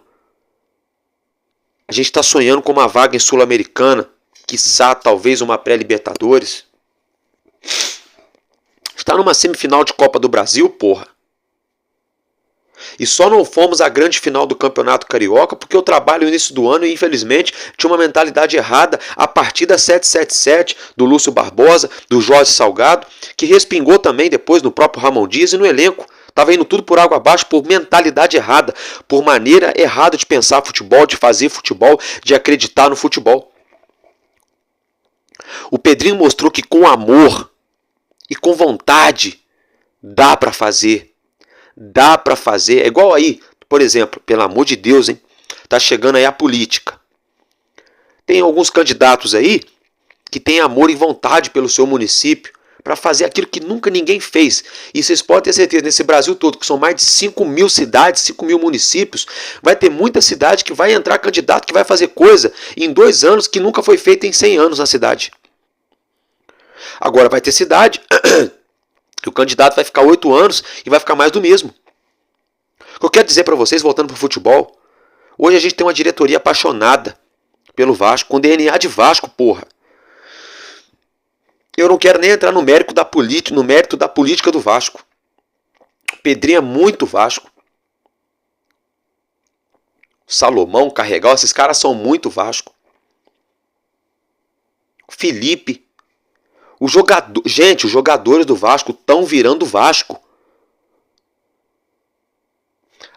a gente está sonhando com uma vaga em Sul-Americana, quiçá talvez uma pré-Libertadores. Está numa semifinal de Copa do Brasil, porra. E só não fomos à grande final do Campeonato Carioca porque eu trabalho no início do ano e, infelizmente, tinha uma mentalidade errada a partir da 777 do Lúcio Barbosa, do Jorge Salgado, que respingou também depois no próprio Ramon Dias e no elenco. Estava indo tudo por água abaixo por mentalidade errada, por maneira errada de pensar futebol, de fazer futebol, de acreditar no futebol. O Pedrinho mostrou que com amor e com vontade dá para fazer. Dá para fazer. É igual aí, por exemplo, pelo amor de Deus, hein? Tá chegando aí a política. Tem alguns candidatos aí que têm amor e vontade pelo seu município para fazer aquilo que nunca ninguém fez. E vocês podem ter certeza, nesse Brasil todo, que são mais de 5 mil cidades, 5 mil municípios, vai ter muita cidade que vai entrar candidato que vai fazer coisa em 2 anos que nunca foi feita em 100 anos na cidade. Agora vai ter cidade que o candidato vai ficar 8 anos e vai ficar mais do mesmo. O que eu quero dizer para vocês, voltando para o futebol, hoje a gente tem uma diretoria apaixonada pelo Vasco, com DNA de Vasco, porra. Eu não quero nem entrar no mérito da política do Vasco. Pedrinho é muito Vasco. Salomão, Carregal, esses caras são muito Vasco. Felipe, Gente, os jogadores do Vasco estão virando Vasco.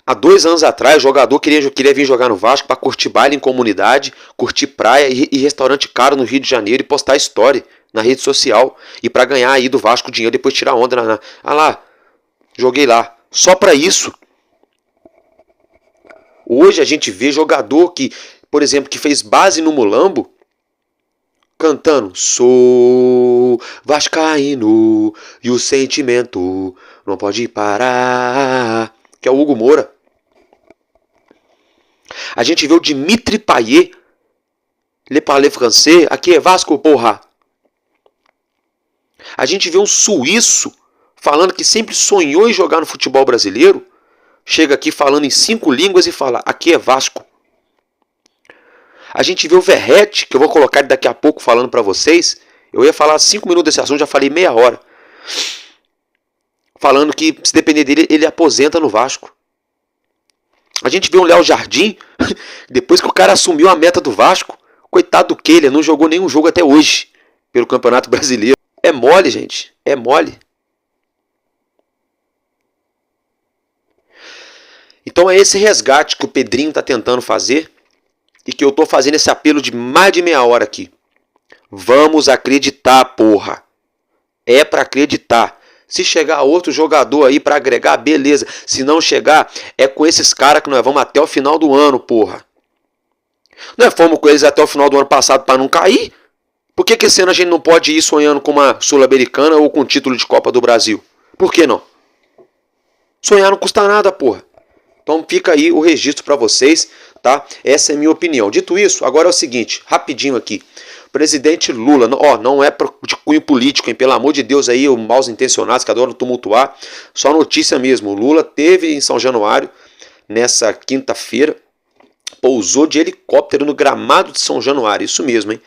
Há 2 anos atrás, o jogador queria vir jogar no Vasco para curtir baile em comunidade, curtir praia e restaurante caro no Rio de Janeiro e postar story na rede social. E para ganhar aí do Vasco dinheiro, depois tirar onda ah lá, joguei lá. Só para isso. Hoje a gente vê jogador que, por exemplo, que fez base no Mulambo, cantando "Sou vascaíno e o sentimento não pode parar", que é o Hugo Moura. A gente vê o Dimitri Payet, Le parler français, aqui é Vasco, porra. A gente vê um suíço falando que sempre sonhou em jogar no futebol brasileiro, chega aqui falando em 5 línguas e fala, aqui é Vasco. A gente vê o Verratti, que eu vou colocar ele daqui a pouco falando para vocês. Eu ia falar 5 minutos desse assunto, já falei meia hora. Falando que se depender dele, ele aposenta no Vasco. A gente vê o Léo Jardim, depois que o cara assumiu a meta do Vasco, coitado do Kehler, não jogou nenhum jogo até hoje pelo Campeonato Brasileiro. É mole, gente, é mole. Então é esse resgate que o Pedrinho está tentando fazer e que eu estou fazendo esse apelo de mais de meia hora aqui. Vamos acreditar, porra. É para acreditar. Se chegar outro jogador aí para agregar, beleza. Se não chegar, é com esses caras que nós vamos até o final do ano, porra. Nós fomos com eles até o final do ano passado para não cair? Por que esse ano a gente não pode ir sonhando com uma Sul-Americana ou com o título de Copa do Brasil? Por que não? Sonhar não custa nada, porra. Então fica aí o registro para vocês, tá? Essa é a minha opinião. Dito isso, agora é o seguinte, rapidinho aqui. Presidente Lula, não é de cunho político, hein? Pelo amor de Deus aí, os maus intencionados que adoram tumultuar. Só notícia mesmo. O Lula teve em São Januário, nessa quinta-feira, pousou de helicóptero no gramado de São Januário. Isso mesmo, hein?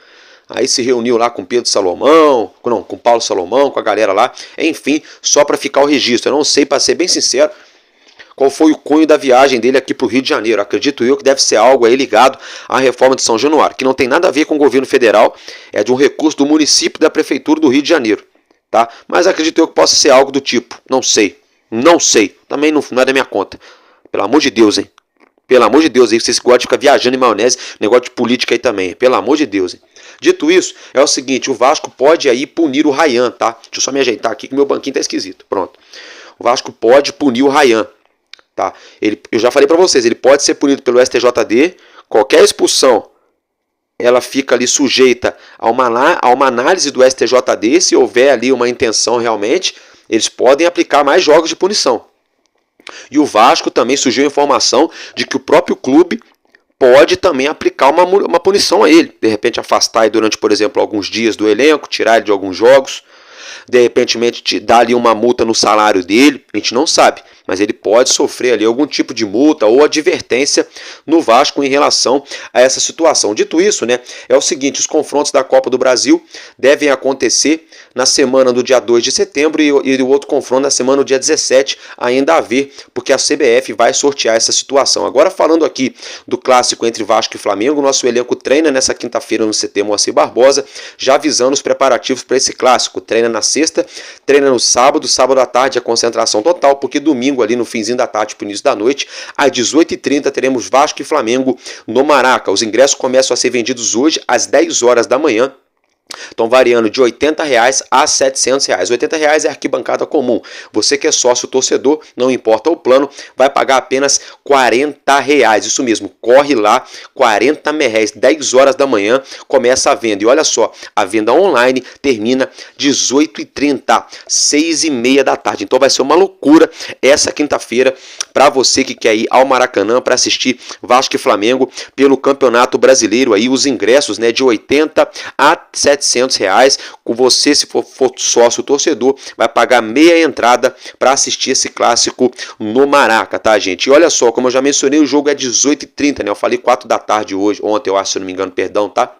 Aí se reuniu lá com Pedro Salomão, com Paulo Salomão, com a galera lá. Enfim, só para ficar o registro. Eu não sei, para ser bem sincero, qual foi o cunho da viagem dele aqui para o Rio de Janeiro. Acredito eu que deve ser algo aí ligado à reforma de São Januário, que não tem nada a ver com o governo federal, é de um recurso do município da prefeitura do Rio de Janeiro. Tá? Mas acredito eu que possa ser algo do tipo. Não sei. Também não é da minha conta. Pelo amor de Deus, hein? Pelo amor de Deus, aí vocês gostam de ficar viajando em maionese, negócio de política aí também. Pelo amor de Deus, hein? Dito isso, é o seguinte, o Vasco pode aí punir o Rayhan, tá? Deixa eu só me ajeitar aqui que meu banquinho tá esquisito. Pronto. O Vasco pode punir o Rayhan. Tá? Eu já falei para vocês, ele pode ser punido pelo STJD, qualquer expulsão ela fica ali sujeita a uma análise do STJD, se houver ali uma intenção realmente, eles podem aplicar mais jogos de punição. E o Vasco também surgiu a informação de que o próprio clube pode também aplicar uma punição a ele, de repente afastar ele durante, por exemplo, alguns dias do elenco, tirar ele de alguns jogos, de repente dar ali uma multa no salário dele, a gente não sabe, mas ele pode sofrer ali algum tipo de multa ou advertência no Vasco em relação a essa situação. Dito isso, né, é o seguinte, os confrontos da Copa do Brasil devem acontecer na semana do dia 2 de setembro e o outro confronto na semana do dia 17, ainda a ver, porque a CBF vai sortear essa situação. Agora falando aqui do clássico entre Vasco e Flamengo, nosso elenco treina nessa quinta-feira no CT Moacir Barbosa, já visando os preparativos para esse clássico. Treina na sexta, treina no sábado à tarde a concentração total, porque domingo ali no finzinho da tarde para o início da noite, às 18h30 teremos Vasco e Flamengo no Maraca. Os ingressos começam a ser vendidos hoje às 10 horas da manhã. Estão variando de R$ 80 a R$ 700. R$ 80 é arquibancada comum. Você que é sócio torcedor, não importa o plano, vai pagar apenas R$ 40. Isso mesmo, corre lá, R$ 40, 10 horas da manhã, começa a venda. E olha só, a venda online termina 18h30, 6h30 da tarde. Então vai ser uma loucura essa quinta-feira para você que quer ir ao Maracanã para assistir Vasco e Flamengo pelo Campeonato Brasileiro. Aí os ingressos, né, de R$ 80 a R$ 700. Com você, se for sócio torcedor, vai pagar meia entrada para assistir esse clássico no Maraca, tá, gente? E olha só, como eu já mencionei, o jogo é 18h30, né? Eu falei 4 da tarde hoje, ontem, eu acho, se não me engano, perdão, tá?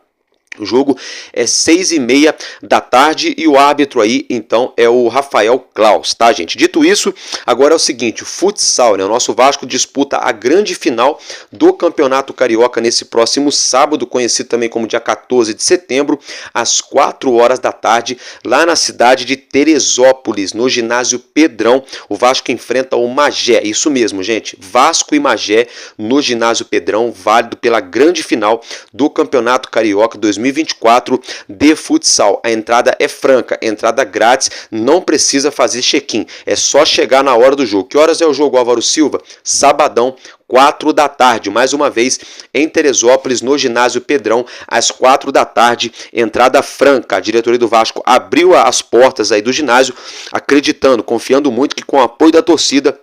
O jogo é 6h30 da tarde e o árbitro aí, então, é o Rafael Klaus, tá, gente? Dito isso, agora é o seguinte, o futsal, né? O nosso Vasco disputa a grande final do Campeonato Carioca nesse próximo sábado, conhecido também como dia 14 de setembro, às 4 horas da tarde, lá na cidade de Teresópolis, no ginásio Pedrão. O Vasco enfrenta o Magé, isso mesmo, gente, Vasco e Magé no ginásio Pedrão, válido pela grande final do Campeonato Carioca 2024 de futsal. A entrada é franca, entrada grátis, não precisa fazer check-in, é só chegar na hora do jogo. Que horas é o jogo, Álvaro Silva? Sabadão, 4 da tarde, mais uma vez em Teresópolis, no ginásio Pedrão, às 4 da tarde, entrada franca. A diretoria do Vasco abriu as portas aí do ginásio, acreditando, confiando muito que com o apoio da torcida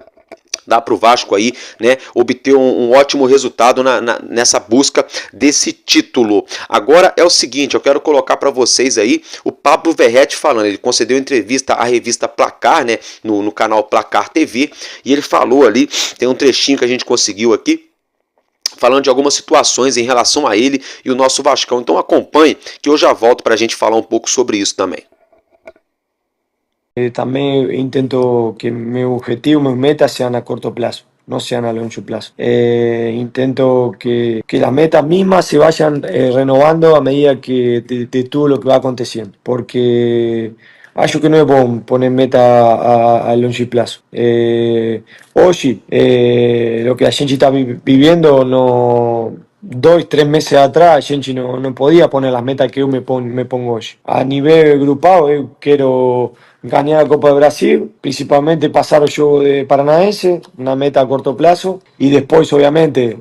dá para o Vasco aí, né, obter um ótimo resultado nessa busca desse título. Agora é o seguinte, eu quero colocar para vocês aí o Pablo Verratti falando. Ele concedeu entrevista à revista Placar, né, no canal Placar TV, e ele falou ali, tem um trechinho que a gente conseguiu aqui, falando de algumas situações em relação a ele e o nosso Vascão. Então acompanhe que eu já volto para a gente falar um pouco sobre isso também. También intento que mi objetivo, mis metas sean a corto plazo, no sean a longo plazo. Intento que las metas mismas se vayan renovando a medida que de todo lo que va aconteciendo, porque acho que no es bueno poner meta a longo plazo. Hoy lo que a gente está viviendo no... 2, 3 meses atrás a gente no podía poner las metas que yo me pongo hoy. A nivel grupal, yo quiero ganar la Copa de Brasil, principalmente pasar el juego de Paranaense, una meta a corto plazo, y después obviamente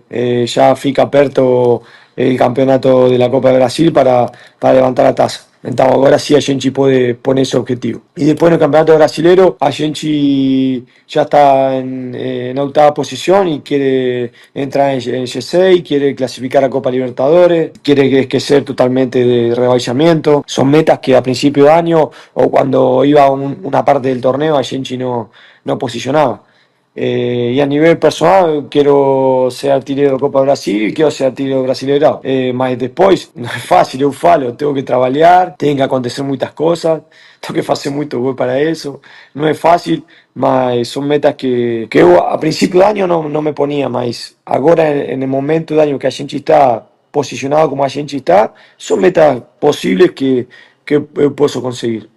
ya fica perto el campeonato de la Copa de Brasil para levantar la taza. Então agora sim a gente pode poner esse objetivo. E depois no Campeonato Brasileiro a gente já está na oitava posição e quer entrar em G6, quer classificar a Copa Libertadores, quer esquecer totalmente de rebaixamento. São metas que a princípio do ano ou quando iba uma parte do torneio a gente não posicionava. Y a nivel personal quiero ser artilheiro da Copa Brasil y quiero ser artilheiro brasileirão. Mas depois não é fácil, eu falo, tenho que trabalhar, tem que acontecer muitas coisas, tenho que fazer muito gol para isso. Não é fácil, mas são metas que eu a princípio do ano não me ponia, mas agora no momento do ano que a gente está posicionado como a gente está, são metas possíveis que eu posso conseguir.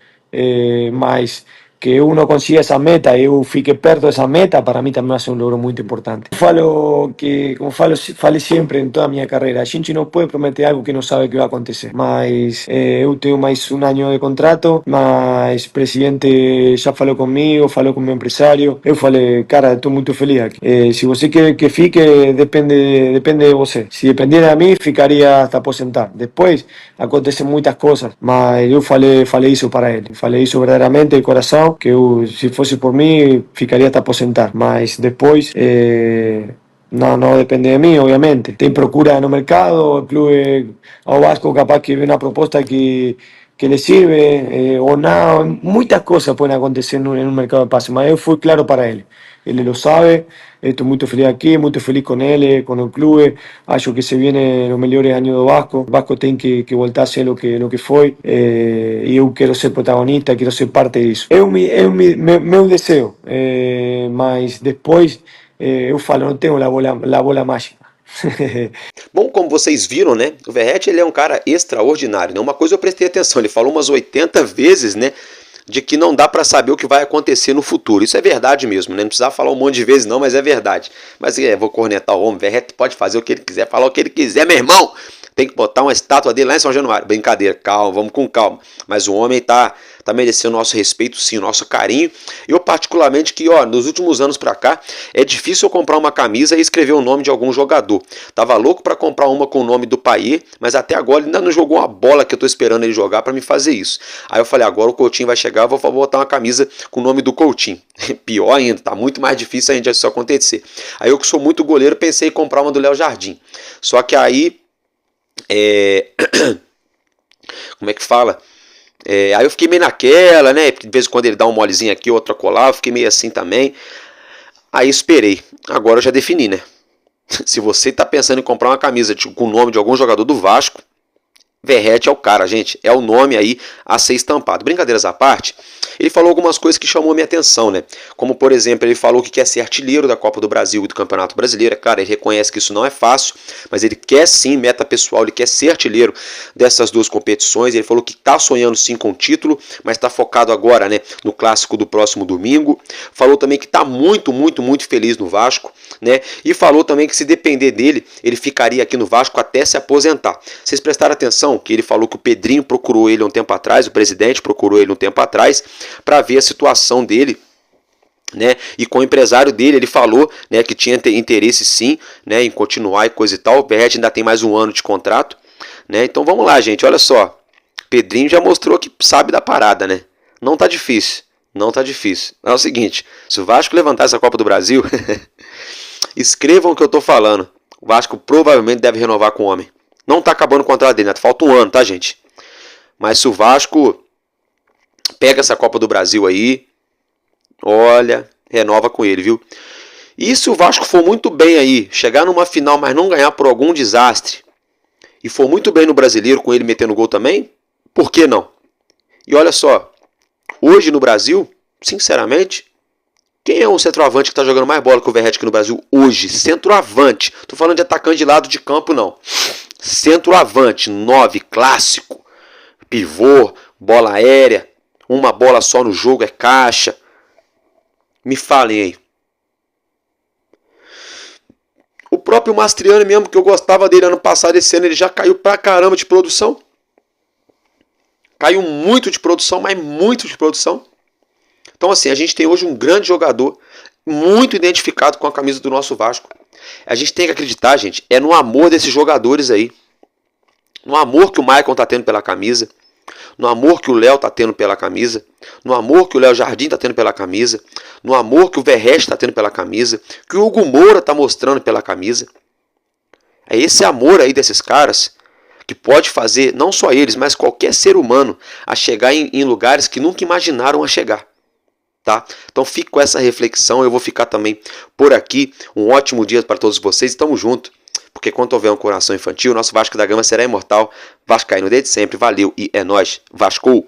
Mas que uno consiga esa meta y eu fique perto de esa meta, para mí también va a ser un logro muy importante. Falo que, como falei siempre en toda mi carrera, a gente no puede prometer algo que no sabe que va a acontecer. Mas eu tenho mais un año de contrato, mas o presidente já falou comigo, falou com o meu empresário. Eu falei, cara, estou muito feliz aqui. Se você quer que fique, depende de você. Se dependiera de mim, ficaria hasta aposentar. Depois, acontecem muitas coisas, mas eu falei isso para ele. Falei isso verdadeiramente de coração, que eu, se fosse por mim, ficaria hasta aposentar. Mas depois, não depende de mim, obviamente. Tem procura no mercado, o clube, ao Vasco capaz que vê uma proposta que le sirve ou não. Muitas coisas podem acontecer no mercado de passe, mas eu fui claro para ele. Ele lo sabe, estou muito feliz aqui, muito feliz com ele, com o clube. Acho que se viene os melhores anos do Vasco. O Vasco tem que voltar a ser o que foi. E eu quero ser protagonista, quero ser parte disso. É meu desejo, mas depois eu falo, não tenho a bola mágica. Bom, como vocês viram, né, o Verratti, ele é um cara extraordinário, né? Uma coisa eu prestei atenção, ele falou umas 80 vezes, né, de que não dá para saber o que vai acontecer no futuro. Isso é verdade mesmo, né? Não precisava falar um monte de vezes não, mas é verdade. Mas vou cornetar o homem, Verratti pode fazer o que ele quiser, falar o que ele quiser, meu irmão. Tem que botar uma estátua dele lá em São Januário. Brincadeira, calma, vamos com calma. Mas o homem tá merecendo o nosso respeito, sim, o nosso carinho. Eu particularmente que, nos últimos anos pra cá, é difícil eu comprar uma camisa e escrever o nome de algum jogador. Tava louco pra comprar uma com o nome do Payet, mas até agora ele ainda não jogou uma bola que eu tô esperando ele jogar pra me fazer isso. Aí eu falei, agora o Coutinho vai chegar, eu vou botar uma camisa com o nome do Coutinho. Pior ainda, tá muito mais difícil ainda isso acontecer. Aí eu que sou muito goleiro, pensei em comprar uma do Léo Jardim. Só que aí como é que fala? Aí eu fiquei meio naquela, né? De vez em quando ele dá um molezinho aqui, outra colar, eu fiquei meio assim também. Aí esperei. Agora eu já defini, né? Se você tá pensando em comprar uma camisa com o nome de algum jogador do Vasco, Verratti é o cara, gente. É o nome aí a ser estampado. Brincadeiras à parte, ele falou algumas coisas que chamou a minha atenção, né? Como, por exemplo, ele falou que quer ser artilheiro da Copa do Brasil e do Campeonato Brasileiro. Claro, ele reconhece que isso não é fácil, mas ele quer sim, meta pessoal, ele quer ser artilheiro dessas duas competições. Ele falou que está sonhando sim com o título, mas está focado agora, né, no clássico do próximo domingo. Falou também que está muito feliz no Vasco, né? E falou também que se depender dele, ele ficaria aqui no Vasco até se aposentar. Vocês prestaram atenção que ele falou que o Pedrinho procurou ele um tempo atrás, o presidente procurou ele um tempo atrás, para ver a situação dele, né? E com o empresário dele ele falou, né, que tinha interesse sim, né, em continuar e coisa e tal. O Verratti ainda tem mais um ano de contrato, né? Então vamos lá, gente, olha só. Pedrinho já mostrou que sabe da parada, né? Não tá difícil, não tá difícil. É o seguinte, se o Vasco levantar essa Copa do Brasil, escrevam o que eu tô falando. O Vasco provavelmente deve renovar com o homem. Não tá acabando o contrato dele, né? Falta um ano, tá, gente? Mas se o Vasco pega essa Copa do Brasil aí, olha, renova com ele, viu? E se o Vasco for muito bem aí, chegar numa final, mas não ganhar por algum desastre, e for muito bem no Brasileiro com ele metendo gol também, por que não? E olha só, hoje no Brasil, sinceramente, quem é um centroavante que está jogando mais bola que o Verratti aqui no Brasil hoje? Centroavante. Tô falando de atacante de lado de campo, não. Centroavante, 9, clássico, pivô, bola aérea, uma bola só no jogo é caixa. Me falem aí. O próprio Mastriani mesmo, que eu gostava dele ano passado, esse ano ele já caiu pra caramba de produção. Caiu muito de produção, mas muito de produção. Então assim, a gente tem hoje um grande jogador, muito identificado com a camisa do nosso Vasco. A gente tem que acreditar, gente, é no amor desses jogadores aí. No amor que o Maicon tá tendo pela camisa. No amor que o Léo tá tendo pela camisa. No amor que o Léo Jardim tá tendo pela camisa. No amor que o Verratti tá tendo pela camisa. Que o Hugo Moura tá mostrando pela camisa. É esse amor aí desses caras que pode fazer, não só eles, mas qualquer ser humano, a chegar em lugares que nunca imaginaram a chegar. Tá? Então fico com essa reflexão, eu vou ficar também por aqui. Um ótimo dia para todos vocês, tamo junto, porque quando houver um coração infantil, nosso Vasco da Gama será imortal. Vascaíno desde sempre, valeu e é nóis, Vasco!